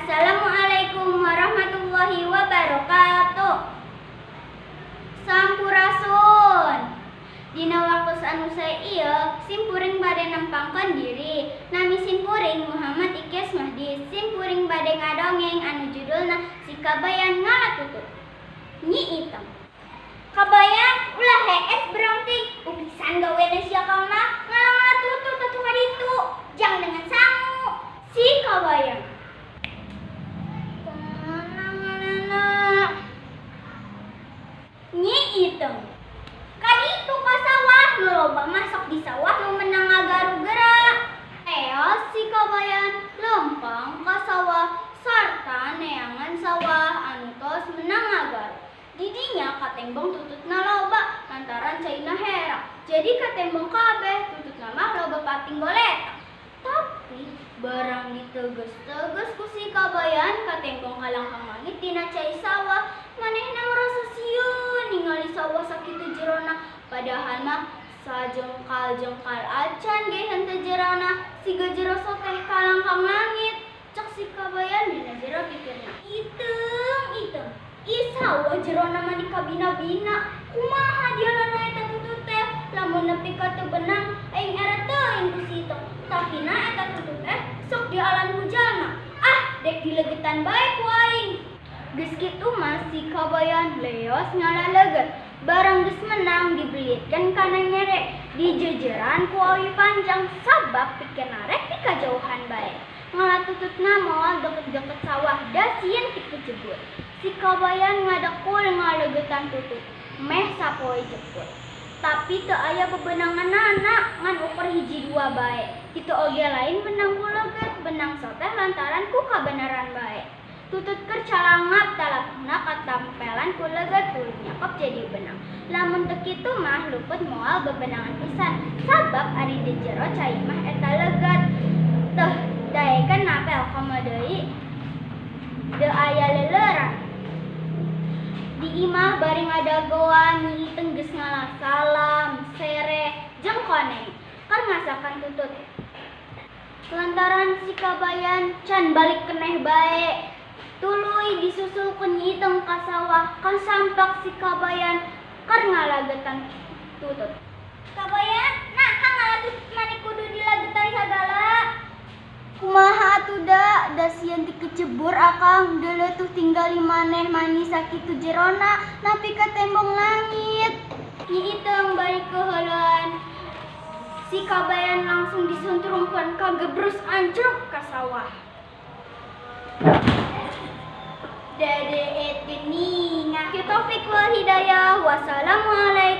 Assalamualaikum warahmatullahi wabarakatuh. Sampurasun. Dina waktu saanusai ieu simpuring bade nempangkeun diri. Nami simpuring Muhammad Ikes Mahdi. Simpuring bade ngadongeng anu judulna Si Kabayan Ngalatutut. Nyi Item. Kabayan ulah hees berarti upisan gaweana sia mah ngalatutut atuh kaditu. Jang dengan sangu. Si Kabayan. Nyi Item. Kaditu ka sawah nu loba masuk di sawah nu menang ngagaru gerak. Eos si Kabayan lempang ka sawah sarta neangan sawah anu tos menang ngagaru. Didinya katembong tututna loba lantaran caina herak. Jadi katembong kabeh tututna mah loba pating goleta. Tapi barang diteges-teges ku si Kabayan katembong kalangkang langit tina cai sawah. Manehna ngerasa sieun ningali sawah sakitu jerona, padahal mah sajengkal-jengkal acan ge henteu jerona, siga jero teh kalangkang langit. Cek si Kabayan dina jero pikirna, Item, ieu sawah jerona mah dikabina-bina. Kumaha dialana eta tutut teh? Lamun nepi ka teu benang aing era teuing ku si Item. Tapina eta tutut teh sok dialan ku jalma. Ah, dek dilegetan bae ku aing. Geus kitu mah si Kabayan leos ngalaleget. Barang geus menang dibelitkeun kana nyere. Dijejeran ku awi panjang sabab pikirna rek di kajauhan bae. Ngalatututna moal deket-deket sawah da sieun ti kejebur. Si Kabayan ngadekul ngalegetan tutut. Meh sapoe jeput. Tapi teu aya bebenanganana ngan ukur hiji dua bae. Kitu oge lain benang ku leget, benang soteh lantaran ku kabeneran bae. Tutut keur calangap talapna katampelan ku leget tuluy nyakep jadi benang. Lamun teu kitu mah luput moal bebenangan pisan. Sabab ari di jero cai mah eta leget. Teuh, daekeun napel komo deui. Teu aya leuleurang. Di imah bari ngadagoan Nyi Item geus ngalah salam, sere, jeung koneng. Keur ngasakan tutut. Lantaran si Kabayan can balik keneh bae. Tuluy disusul ku Nyi Item ka sawah, kan sampak si Kabayan keur ngalagetan tutut. Kabayan, nah kan ngalatutut mani kudu dilagetan sagala. Kumaha atuh da sieun ti kecebur akang, deuleuh tinggali maneh mani sakitu jerona napi ka tembong langit. Nyi Item bari keheuleun. Si Kabayan langsung disunturungkeun ka gebrus anjlok ka sawah. Dade eteni ngah. Taufik wal hidayah. Wassalamualaikum